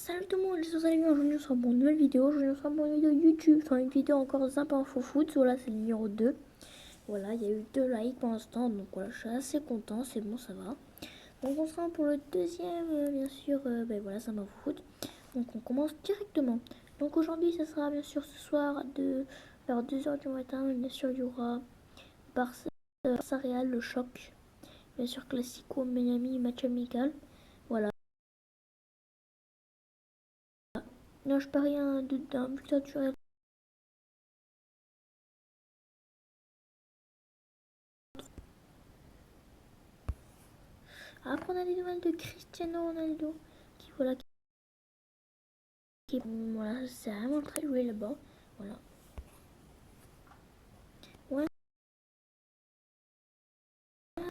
Salut tout le monde, j'espère que vous allez bien. Aujourd'hui, on se retrouve pour une nouvelle vidéo. Aujourd'hui, on se retrouve pour une vidéo YouTube. Enfin, une vidéo encore de Simple Info Foot. Voilà, c'est le numéro 2. Voilà, il y a eu 2 likes pour l'instant. Donc voilà, je suis assez content. C'est bon, ça va. Donc, on se rend pour le deuxième, bien sûr. Ben voilà, Simple Info Foot. Donc, on commence directement. Donc, aujourd'hui, ça sera bien sûr ce soir vers 2h du matin. Bien sûr, il y aura Barça Real, le choc. Bien sûr, Classico, Miami, match amical. Voilà. Non, je parie d'un buteur du Real. Après, on a des nouvelles de Cristiano Ronaldo voilà, c'est vraiment très joué là-bas. Voilà. Ouais,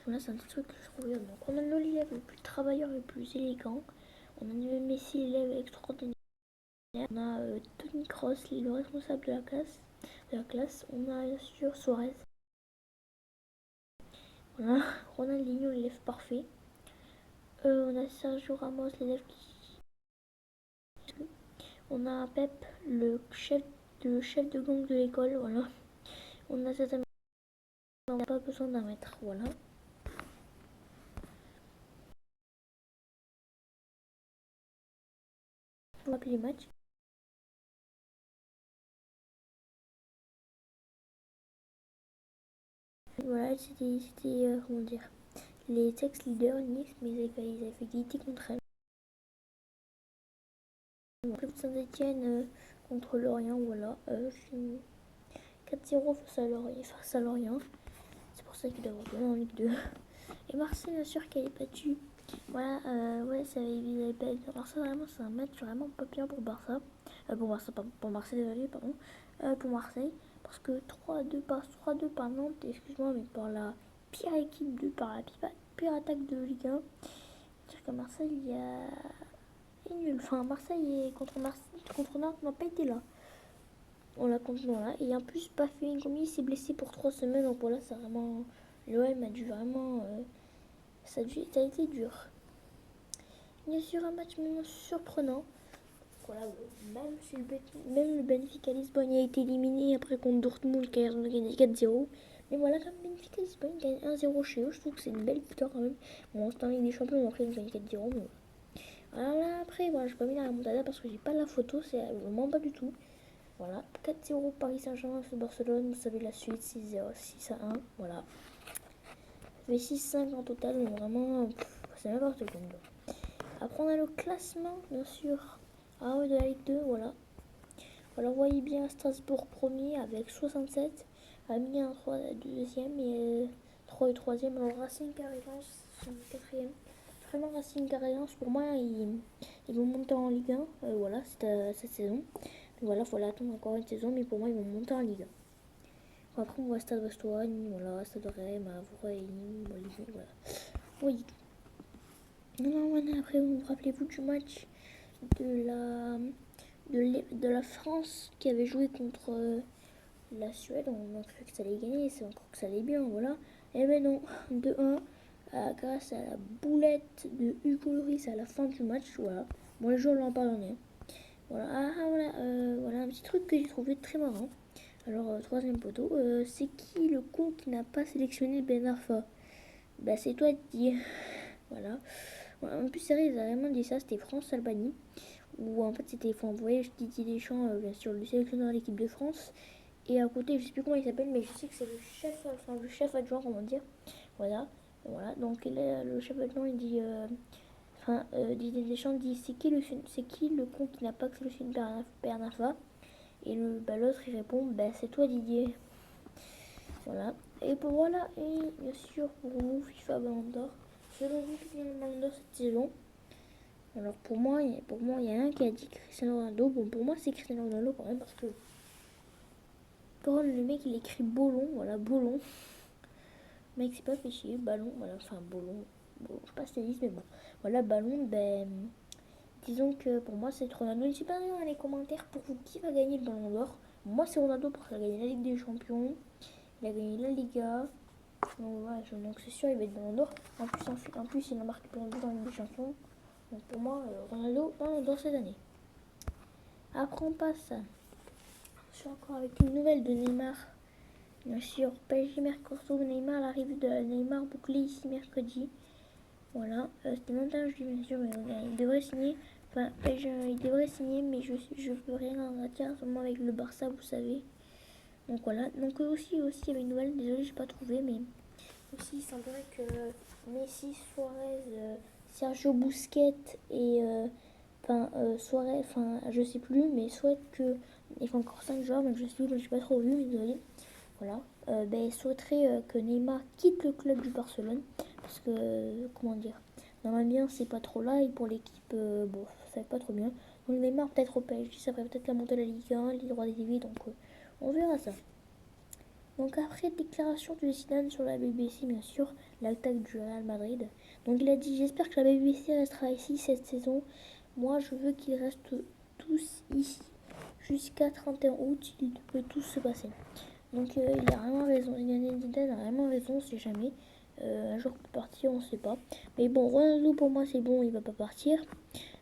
voilà, c'est un truc que je trouve bien. Donc, on a l'élève le plus travailleur, le plus élégant. On a le Messi, l'élève extraordinaire. On a Tony Kroos, le responsable de la classe. On a bien sûr Suarez. Voilà. Ronaldinho, l'élève parfait. On a Sergio Ramos, l'élève qui. On a Pep, le chef de gang de l'école. Voilà. On a cette on n'a pas besoin d'un maître. Voilà. Pour rappeler les matchs. Voilà, c'était comment dire, les ex-leaders Nice, mais ils avaient fait égalité contre elle. Saint-Etienne contre Lorient, voilà. 4-0 face à Lorient. C'est pour ça qu'ils doivent revenir en Ligue 2. Et Marseille, bien sûr, qu'elle est battue. Voilà, ouais, ils avaient perdu. Alors ça, vraiment, c'est un match vraiment pas bien pour Barça. Pour Barça, pardon, pour Marseille, désolé, pardon. Pour Marseille, parce que 3-2 par Nantes, excuse-moi, mais par la pire attaque de Ligue 1. C'est-à-dire qu'à Marseille, il est nul. Enfin, Marseille contre Nantes n'a pas été là. On l'a contre là. Et en plus, Bafégomi s'est blessé pour 3 semaines. Donc voilà, c'est vraiment. L'OM a dû vraiment. Ça a été dur. Bien sûr, un match maintenant surprenant. Voilà, même le Benfica Lisbonne a été éliminé après contre Dortmund qui a gagné 4-0. Mais voilà, comme Benfica Lisbonne gagne 1-0 chez eux, je trouve que c'est une belle victoire quand même. Bon, c'est en Ligue des Champions, donc ils gagnent 4-0. Mais voilà. Alors là, après, voilà, j'ai pas mis la remontada parce que j'ai pas la photo, c'est vraiment pas du tout. Voilà, 4-0 Paris Saint-Germain sur Barcelone, vous savez la suite, 6-0, 6-1, voilà. Ça fait 6-5 en total, mais vraiment, c'est n'importe quoi. Après, on a le classement, bien sûr. Ah ouais, de la Ligue 2, voilà. Alors, vous voyez bien Strasbourg premier avec 67, Amiens 3 deuxième et 3 et troisième. Alors, Racing Carigance, quatrième. Vraiment, Racing Carigance, pour moi, ils vont monter en Ligue 1. Voilà, cette saison. Donc, voilà, il faut attendre encore une saison, mais pour moi, ils vont monter en Ligue 1. Après, on voit Stade Brestois, voilà, Stade Rennes, Avril, voilà. Oui. Non, voilà, après, vous rappelez-vous du match de la France qui avait joué contre la Suède. On a cru que ça allait gagner, c'est encore que ça allait bien, voilà. Et ben non, 2-1 grâce à la boulette de Hugo Lloris à la fin du match, voilà. Bon, les joueurs l'ont pardonné. Voilà, voilà un petit truc que j'ai trouvé très marrant. Alors, troisième poteau, c'est qui le con qui n'a pas sélectionné Ben Arfa? Bah, c'est toi, Didier. Voilà. En plus, sérieux, ils ont vraiment dit ça, c'était France-Albanie. Où en fait, c'était, faut envoyer Didier Deschamps, bien sûr, le sélectionneur de l'équipe de France. Et à côté, je sais plus comment il s'appelle, mais je sais que c'est le chef adjoint, comment dire. Voilà. Voilà. Donc, là, le chef adjoint, il dit. Didier Deschamps dit c'est qui le con qui n'a pas sélectionné Bernard. Et l'autre il répond c'est toi Didier. Voilà. Et pour voilà, et bien sûr pour vous, FIFA Ballon d'Or. Selon vous, qui gagne le Ballon d'Or cette saison? Alors pour moi, il y a un qui a dit Cristiano Ronaldo. Bon, pour moi, c'est Cristiano Ronaldo quand même parce que pour le mec, il écrit Bolon, voilà, Bolon. Le mec, c'est pas fait chier, ballon, voilà, enfin, Bolon. Bon, je sais pas ce que mais bon. Voilà, ballon, disons que pour moi, c'est Ronaldo. N'hésitez pas dans les commentaires pour vous qui va gagner le Ballon d'Or. Moi, c'est Ronaldo parce qu'il a gagné la Ligue des Champions. Il a gagné la Liga. Donc, voilà, donc c'est sûr, il va être Ballon d'Or. En plus, il a marqué plein de buts dans la Ligue des Champions. Donc pour moi, Ronaldo dans cette année. Après on passe sur encore avec une nouvelle de Neymar. Bien sûr, PSG Mercato, Neymar, l'arrivée de Neymar bouclée ici mercredi. Voilà, c'était montage du bien sûr, mais il devrait signer. Enfin, il devrait signer, mais je peux rien garantir, seulement avec le Barça, vous savez. Donc voilà, donc aussi il y avait une nouvelle, désolé, j'ai pas trouvé, mais aussi il semblerait que Messi, Suarez, Sergio Busquets et Suarez, je sais plus, mais souhaite que il faut encore 5 joueurs, mais je sais, mais j'ai pas trop vu, mais désolé. Voilà, il souhaiterait que Neymar quitte le club du Barcelone parce que comment dire, dans l'ambiance c'est pas trop là et pour l'équipe bon ça va pas trop bien. Donc Neymar peut-être au PSG, ça ferait peut-être la montée de la Ligue 1, les droits des TV, donc on verra ça. Donc après déclaration de Zidane sur la BBC, bien sûr, l'attaque du Real Madrid. Donc il a dit j'espère que la BBC restera ici cette saison. Moi je veux qu'ils restent tous ici jusqu'à 31 août. Il peut tout se passer. Donc il a vraiment raison. Zidane a vraiment raison, on sait jamais. Un jour peut partir, on sait pas. Mais bon, Ronaldo pour moi c'est bon, il va pas partir.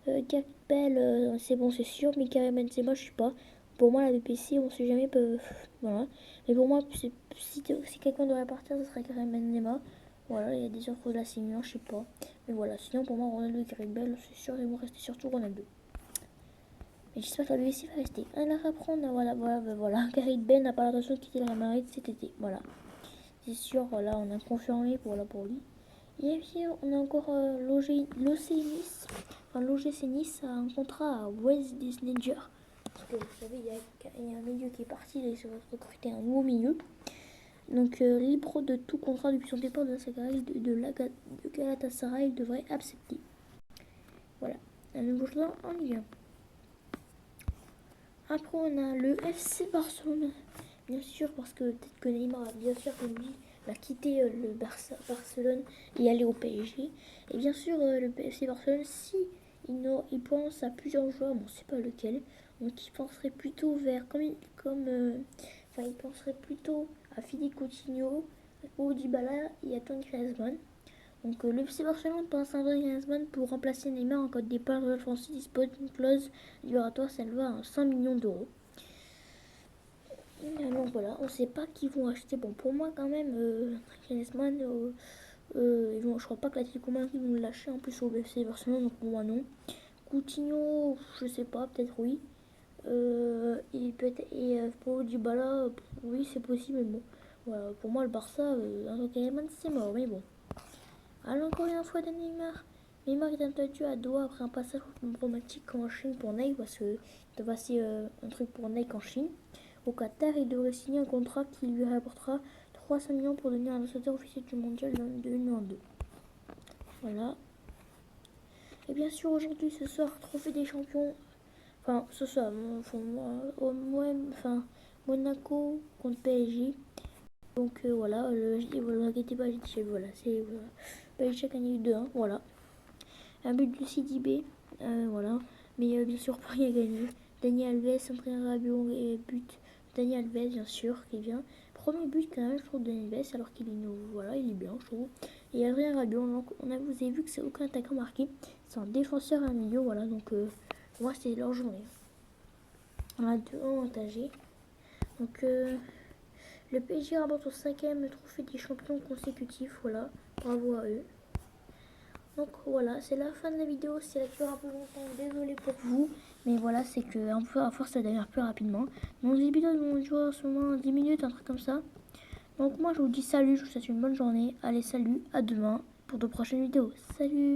Gareth Bale, c'est bon, c'est sûr. Mais Karim Benzema, je sais pas. Pour moi, la BPC, on sait jamais. Voilà. Mais pour moi, si quelqu'un devrait partir, ce serait Karim Benzema. Voilà, il y a des offres de la Milan, je sais pas. Mais voilà, sinon pour moi, Ronaldo et Gareth Bale, c'est sûr, ils vont rester surtout Ronaldo. Et j'espère que la BBC va rester. Un à apprendre, voilà. Gareth Bale n'a pas l'intention de quitter la Real Madrid cet été. Voilà. C'est sûr, là, on a confirmé pour lui. Et puis, on a encore l'OGC Nice. Enfin, l'OGC Nice a un contrat à West Disneyer. Parce que vous savez, il y a un milieu qui est parti, il se recruter un nouveau milieu. Donc, libre de tout contrat depuis son départ de Galatasaray, il devrait accepter. Voilà. Un nouveau joueur en Ligue 1. Après, on a le FC Barcelone. Bien sûr, parce que peut-être que Neymar, bien sûr que lui, va quitter le Barcelone et aller au PSG. Et bien sûr, le FC Barcelone, si il pense à plusieurs joueurs, bon, c'est pas lequel, donc il penserait plutôt vers, il penserait plutôt à Philippe Coutinho, au Dybala et à Tony Griezmann. Donc le FC Barcelone pense à André Griezmann pour remplacer Neymar en cas de départ. Le Real Francis dispose d'une clause libératoire s'élevant à 100 millions d'euros. Donc voilà, on ne sait pas qui vont acheter. Bon, pour moi quand même, Griezmann, je crois pas que l'Atlético Madrid vont le lâcher en plus au FC Barcelone, donc pour moi non. Coutinho, je sais pas, peut-être oui. Pour Dybala, oui c'est possible, mais bon. Voilà, pour moi le Barça, André Griezmann c'est mort, mais bon. Alors encore une fois de Neymar. Neymar est attendu à Doha après un passage romantique en Chine pour Nike, parce que de passer un truc pour Nike en Chine. Au Qatar, il devrait signer un contrat qui lui rapportera 300 millions pour devenir ambassadeur officiel du mondial de 2022. Voilà. Et bien sûr, aujourd'hui, ce soir, trophée des champions. Enfin, ce soir, Monaco contre PSG. Donc voilà, je vous inquiétez pas, voilà, c'est PSG a gagné 2-1, voilà. Un but de CDB, voilà. Mais bien sûr, Paris a gagné. Daniel Alves, Adrien Rabiot et but. Daniel Alves, bien sûr, qui est bien. Premier but quand même, je trouve, de Daniel Alves, alors qu'il est nouveau, voilà, il est bien, je trouve. Et Adrien Rabiot, vous avez vu que c'est aucun attaquant marqué. C'est un défenseur et un milieu, voilà. Donc, pour moi, c'était leur journée. On a 2-1 avantagé. Donc, le PSG remporte son 5e trophée des champions consécutifs, voilà. Bravo à eux. Donc voilà, c'est la fin de la vidéo, c'est la dure un peu longtemps, désolé pour vous, mais voilà, c'est que un peu à force ça devient plus rapidement. Donc les vidéos vont durer en ce moment 10 minutes, un truc comme ça. Donc moi je vous dis salut, je vous souhaite une bonne journée, allez salut, à demain pour de prochaines vidéos, salut.